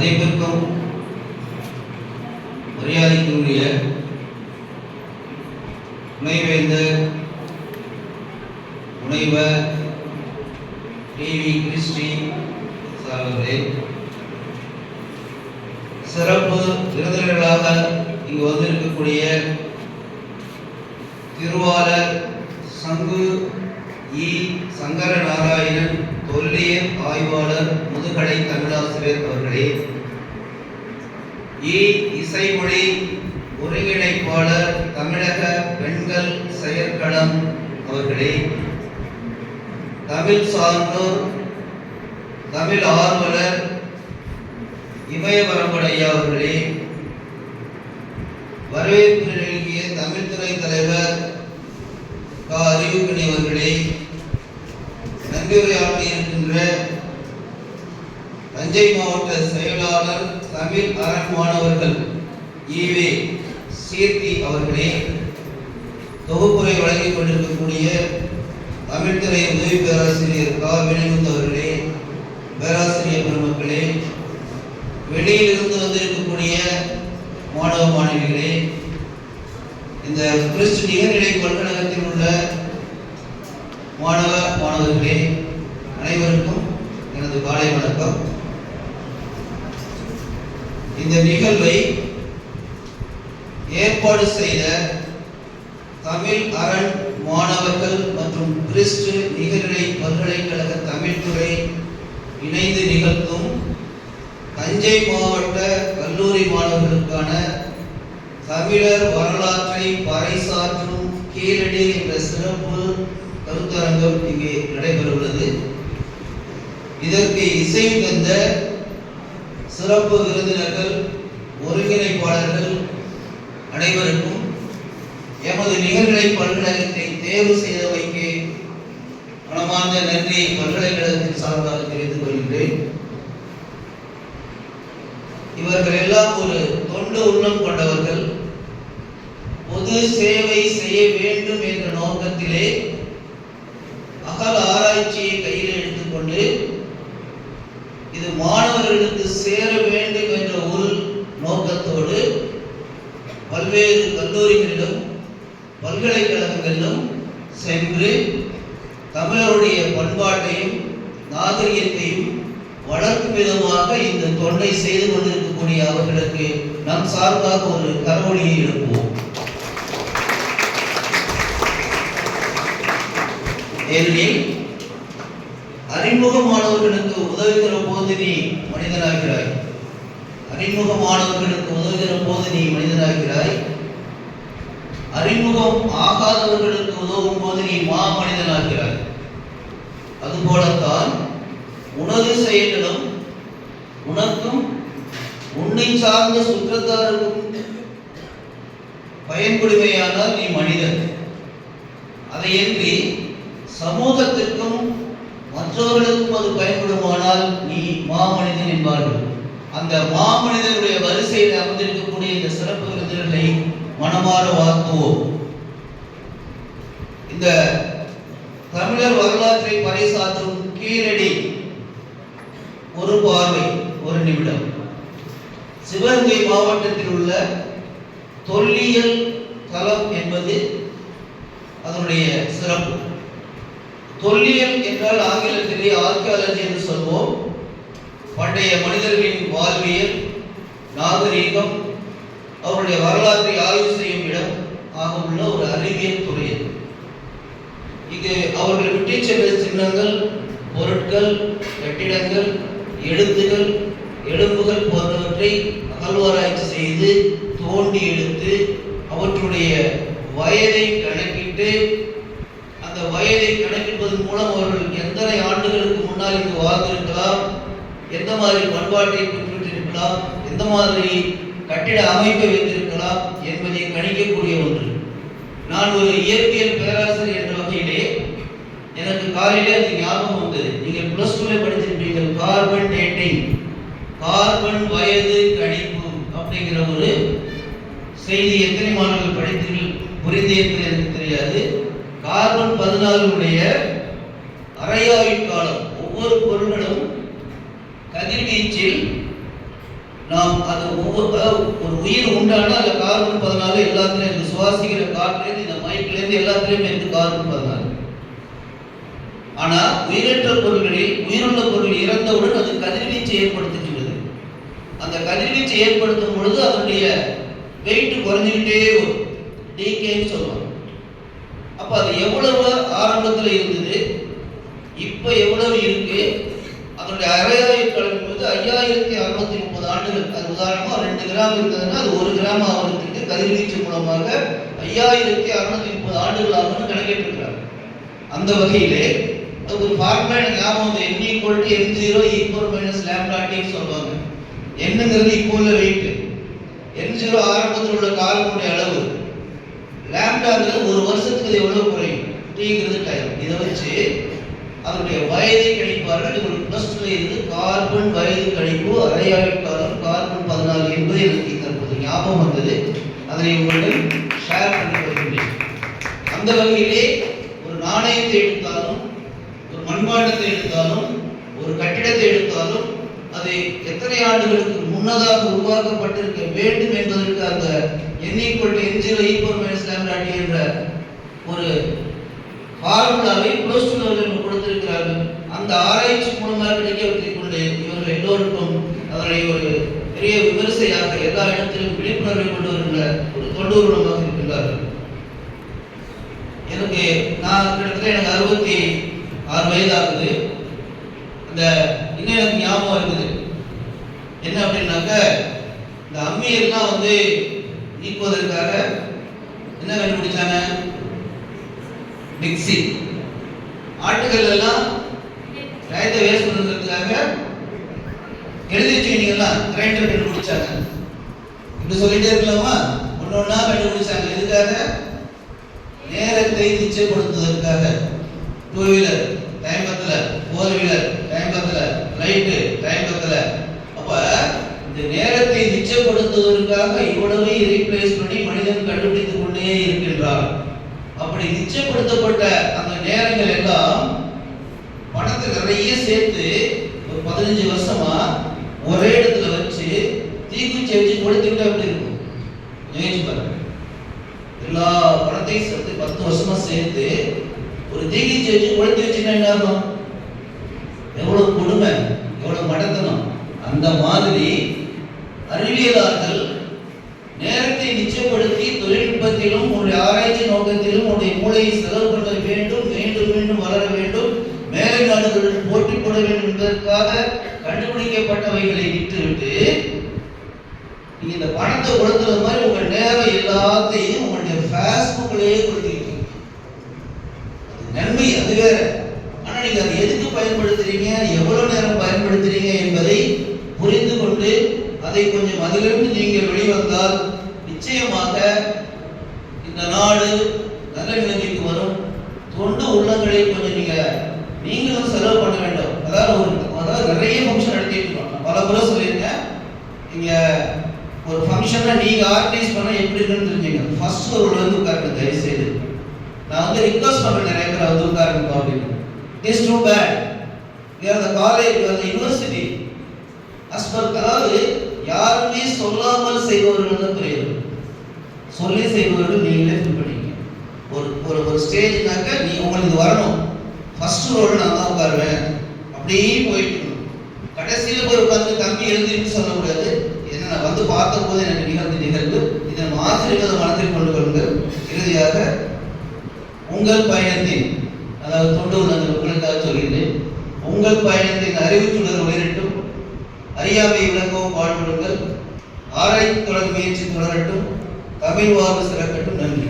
மதிப்பிற்கும் மரியாதைக்குரிய துணைவேந்தர் முனைவர் டிவி கிறிஸ்டி அவர்களே, சிறப்பு விருந்தினர்களாக இங்கு வந்திருக்கக்கூடிய திருவாளர் சங்கு இ சங்கர நாராயணன் தொல்லியல் ஆய்வாளர் முதுகலை தமிழாசிரியர் அவர்களே, இசைமொழி ஒருங்கிணைப்பாளர் தமிழக பெண்கள் செயற்களம் அவர்களே, தமிழ் சார்ந்தோர் தமிழ் ஆர்வலர் இமயவரம்படையா அவர்களே, வரவேற்பு நிகழ்ச்சிய தமிழ் துறை தலைவர் அறிவுக்கணி அவர்களே, நன்றியுரையாற்றி இருக்கின்ற தஞ்சை மாவட்ட செயலாளர் தமிழ் அரண் மாணவர்கள் ஈவே சீர்த்தி அவர்களே, தொகுப்புரை வழங்கிக் கொண்டிருக்கக்கூடிய தமிழ்துறை உதவி பேராசிரியர் வினயமுத்து அவர்களே, பேராசிரியர் பெருமக்களே, வெளியிலிருந்து வந்திருக்கக்கூடிய மாணவ மாணவிகளே, இந்த கிறிஸ்து நிகர்நிலை பல்கழகத்தில் உள்ள மாணவ மாணவர்களே, அனைவருக்கும் எனது காலை வணக்கம். இந்த நிகழ்வை ஏற்பாடு செய்த தமிழ் அரண் மாணவர்கள் மற்றும் கிறிஸ்து நிகர்நிலை பல்கலைக்கழக தமிழ்துறை இணைந்து நிகழ்த்தும் தஞ்சை மாவட்ட கல்லூரி மாணவர்களுக்கான தமிழர் வரலாற்றை பறைசாற்றும் கீழடி என்ற சிறப்பு கருத்தரங்கம் இங்கே நடைபெறவுள்ளது. இதற்கு இசை தந்த சிறப்பு விருந்தினர்கள், ஒருங்கிணைப்பாளர்கள் அனைவருக்கும் எமது நிகழ்நிலை பல்கலைக்கழகத்தை தேர்வு செய்தவைக்கு மனமார்ந்த நன்றியை பல்கலைக்கழகத்தின் சார்பாக தெரிவித்துக் கொள்கின்றேன். இவர்கள் எல்லாம் ஒரு தொண்டு உள்ளம் கொண்டவர்கள். பொது சேவை செய்ய வேண்டும் என்ற நோக்கத்திலே அகல் ஆராய்ச்சியை கையில் எடுத்துக்கொண்டு இது மாணவர்களுக்கு சேர வேண்டும் என்ற ஒரு நோக்கத்தோடு பல்வேறு கல்லூரிகளிலும் பல்கலைக்கழகங்களிலும் சென்று தமிழருடைய பண்பாட்டையும் நாகரிகத்தையும் வளர்க்கும் விதமாக இந்த தொண்டை செய்து கொண்டிருக்கக்கூடிய அவர்களுக்கு நம் சார்பாக ஒரு கரவொலியை எழுப்புவோம். ஏனெனில் அறிமுகமானவர்களுக்கு உதவுகிற போது நீ மனிதனாகிறாய், அறிமுகமானவர்களுக்கு உதவுகிற போது நீ மனிதனாகிறாய், அறிமுகம் ஆகாதவர்களுக்கு உதவும் போது நீ மனிதனாகிறாய். அதுபோலத்தான் உனது செயல்களும் உனக்கும் உன்னை சார்ந்த சுற்றத்தாருக்கும் பயன்படுமையானால் நீ மனிதன். அதையின்றி சமூகத்திற்கும் மற்றவர்களுக்கும் அது பயன்படுமானால் நீ மாமனிதன் என்பார்கள். அந்த மாமனிதனுடைய வரிசையில் அமர்ந்திருக்கக்கூடிய இந்த சிறப்பு விருந்தினர்களை மனமாற வாழ்த்துவோம். இந்த தமிழர் வரலாற்றை பறைசாற்றும் கீழடி ஒரு பார்வை, ஒரு நிமிடம். சிவகங்கை மாவட்டத்தில் உள்ள தொல்லியல் தலம் என்பது அதனுடைய சிறப்பு. தொல்லியல் என்றால் ஆங்கிலத்திலே ஆர்கியாலஜி என்று சொல்வோம். பண்டைய மனிதர்களின் வாழ்வியல், நாகரீகம், அவருடைய வரலாற்றை ஆய்வு செய்யும் இடம் ஆக உள்ள ஒரு அறிவியல் துறை. இங்கு அவர்கள் விட்டு சென்ற சின்னங்கள், பொருட்கள், கட்டிடங்கள், எழுத்துகள், எலும்புகள் போன்றவற்றை அகழ்வாராய்ச்சி செய்து தோண்டி எடுத்து அவற்றுடைய வயதை கணக்கிட்டு அந்த வயதை கணக்கிடுவதன் மூலம் அவர்கள் எத்தனை ஆண்டுகளுக்கு முன்னால் இங்கு வாழ்ந்திருக்கலாம், எந்த மாதிரி பண்பாட்டை பின்பற்றிருக்கலாம், எந்த மாதிரி கட்டிட அமைப்பை வைத்திருக்கலாம் என்பதை கணிக்கக்கூடிய ஒன்று. நான் ஒரு இயற்பியல் பேராசிரியர் என்ற வகையிலே எனக்கு காலையிலே அது ஞாபகம் வந்தது. நீங்கள் பிளஸ் டூல படிச்சிருப்பீங்க, கார்பன் டேட்டிங், கார்பன் வயது கணிப்பு அப்படிங்கிற ஒரு செய்தி. எத்தனை மாணவர்கள் படித்தீர்கள் புரிந்து என்பது எனக்கு தெரியாது. கார்பன் 14 அரையாயுட் காலம், ஒவ்வொரு பொருள்களும் கதிர்வீச்சில் நாம் அது ஒரு உயிர் உண்டானா அதில் கார்பன் 14 எல்லாத்துலேயும் இருக்கு. சுவாசிக்கிற காற்றுலேருந்து இந்த மைக்கிலேருந்து எல்லாத்துலேயுமே இருக்கு கார்பன் 14. ஆனால் உயிரற்ற பொருள்களில் உயிருள்ள பொருள் இறந்தவுடன் அது கதிர்வீச்சு ஏற்படுத்துகிறது. அந்த கதிர்வீச்சு ஏற்படுத்தும் பொழுது அதனுடைய வெயிட் குறைஞ்சிக்கிட்டே வரும், டீகேன்னு சொல்லுவாங்க. அப்போ அது எவ்வளவு ஆரம்பத்தில் இருந்தது, இப்போ எவ்வளவு இருக்கு, அதனுடைய அரையாயுட்காலம் என்பது 5630 ஆண்டுகள். அது உதாரணமாக 2 கிராம் இருந்ததுன்னா அது 1 கிராம் ஆகிறதுக்கு கதிர்வீச்சு மூலமாக 5630 ஆண்டுகள் ஆகும்னு கணக்கிட்டிருக்கிறார். அந்த வகையிலே அது ஒரு ஃபார்முலா எனக்கு ஞாபகம் வந்து n = n0 e⁻ λt சொல்லுவாங்க. என்னங்கிறது இப்போ உள்ள வெயிட், n0 ஆரம்பத்தில் உள்ள காலமுடைய அளவு, லாம்டாங்கிறது ஒரு வருஷத்துக்கு எவ்வளவு குறையும், tங்கிறது டைம். இதை வச்சு அதனுடைய வயதை கணிப்பார்கள். இது ஒரு +2 இருந்து கார்பன் வயது கணிப்பு அரையாயுட்காலம் கார்பன் 14 என்பது எனக்கு தற்போது ஞாபகம் வந்தது. அதனை உங்களுடன் ஷேர் பண்ணி வருகின்றேன். அந்த வகையிலே ஒரு நாணயத்தை எடுத்தாலும், ஒரு மண்பாண்டத்தை எடுத்தாலும், ஒரு கட்டிடத்தை எடுத்தாலும் அது எத்தனை ஆண்டுகளுக்கு முன்னதாக உருவாக்கப்பட்டிருக்க வேண்டும் என்பதற்கு அந்த n = n0 e⁻ λt என்ற ஒரு ஃபார்முலாவை +2 லெவலில் கொடுத்திருக்கிறார்கள். அந்த ஆராய்ச்சி மூலமாக கிடைக்கவற்றைக் கொண்டு இவர்கள் எல்லோருக்கும் அதனை ஒரு பெரிய விமர்சையாக எல்லா இடத்திலும் விழிப்புணர்வை கொண்டு வருகின்ற ஒரு தொண்டூர்வலமாக இருக்கின்றார்கள். நான் கிட்டத்தட்ட எனக்கு 66 வயது ஆகுது. அந்த இன்னும் எனக்கு ஞாபகம் இருக்குது என்ன அப்படின்னாக்க, இந்த அம்மியெல்லாம் வந்து நீக்குவதற்காக என்ன கண்டுபிடிச்சாங்க, மிக்ஸி. ஆட்டுகள் எல்லாம் டயத்தை வேஸ்ட் பண்ணுறதுக்காக எழுதி வச்சுக்கிட்டீங்கலாம் கிரைண்டர் கண்டுபிடிச்சாங்க. இப்படி சொல்லிட்டே இருக்கலாமா, ஒன்று ஒன்றா கண்டுபிடிச்சாங்க. எதுக்காக? நேரத்தை நிச்சயப்படுத்துவதற்காக. 2 வீலர் டைம் பத்தல, 4 வீலர் டைம் பத்தல, லைட்டு டைம் பத்தல. அப்ப இந்த நேரத்தை நிச்சயப்படுத்துவதற்காக இவ்வளவு ரீப்ளேஸ் பண்ணி மனிதன் கண்டுபிடித்துக் கொண்டே இருக்கின்றார். அப்படி நிச்சயப்படுத்தப்பட்ட அந்த நேரங்கள் எல்லாம் பணத்தை நிறைய சேர்த்து ஒரு 15 வருஷமா ஒரே இடத்துல வச்சு தீக்குச்சி வச்சு கொளுத்திவிட்டா எப்படி இருக்கும் யோசிச்சு பாருங்க. எல்லா பணத்தையும் சேர்த்து 10 வருஷமா சேர்த்து ஒரு தீக்குச்சி வச்சு கொளுத்தி வச்சுன்னா என்ன ஆகும்? எவ்வளவு கொடுமை, எவ்வளவு மடத்தனம். அந்த மாதிரி அறிவியலாளர்கள் நேரத்தை நிச்சயப்படுத்தி தொழில்நுட்பத்திலும் உங்களுடைய ஆராய்ச்சி நோக்கத்திலும் உங்களுடைய மூளையை செலவு பண்ண வேண்டும், மீண்டும் மீண்டும் வளர வேண்டும், மேலை நாடுகளுடன் போட்டி போட வேண்டும் என்பதற்காக கண்டுபிடிக்கப்பட்டவைகளை விட்டுவிட்டு நீங்க இந்த பணத்தை கொடுத்துறது மாதிரி உங்க நேரம் எல்லாத்தையும் உங்களுடைய ஃபேஸ்புக்லயே கொடுத்துக்கிட்டு நன்மை அது வேற. ஆனா நீங்க அதை எதுக்கு பயன்படுத்துறீங்க, எவ்வளவு நேரம் பயன்படுத்துறீங்க என்பதை புரிந்து கொண்டு அதை கொஞ்சம் அதிலிருந்து நீங்கள் வெளிவந்தால் நிச்சயமாக இந்த நாடு நல்ல நிலைமைக்கு வரும். தொண்டு உள்ளங்களை கொஞ்சம் நீங்களும் செலவு பண்ண வேண்டும். அதாவது நிறைய ஃபங்க்ஷன் நடத்திட்டு இருக்கோம். நான் பல முறை சொல்லியிருக்கேன், நீங்க ஒரு ஃபங்க்ஷனை நீங்க ஆர்கனைஸ் பண்ண எப்படி இருக்குன்னு தெரிஞ்சுங்க. ஃபர்ஸ்ட் ஒரு வந்து உட்காருங்க தயவு செய்து. நான் வந்து ரிக்வெஸ்ட் பண்றேன் நிறைய பேர் வந்து உட்காருங்க அப்படின்னு. It's too bad. we are the college, we are the university. அதாவது யாருமே சொல்லாமல் செய்பவர்கள் தான் பெரியவர், சொல்லி செய்பவர்கள் நீங்களே ஃபீல் பண்ணிக்கங்க. ஒரு ஸ்டேஜ்னாக்க நீ உங்களுக்கு வரணும், ஃபர்ஸ்ட் ரோல் நான் தான் உட்காருவேன் அப்படியே போயிட்டு கடைசியில் போய் உட்காந்து தம்பி எழுந்தின்னு சொல்லக்கூடாது. என்ன நான் வந்து பார்த்த போது எனக்கு நிகழ்ந்த நிகழ்வு இதை நம்ம ஆசிரியர்கள் மனத்தில் கொண்டு கொள்ளுங்கள். இறுதியாக உங்கள் பயணத்தின், அதாவது தொண்டு உள்ளங்கள் உங்களுக்காக சொல்கிறேன், உங்கள் பயணத்தின் அறிவுச்சுடர் உயரட்டும், அறியாமை விளக்கவும் பாடுபடுங்கள், ஆராய்ச்சி தொடர் முயற்சி தொடரட்டும், தமிழ் வாழ்வு சிறக்கட்டும். நன்றி.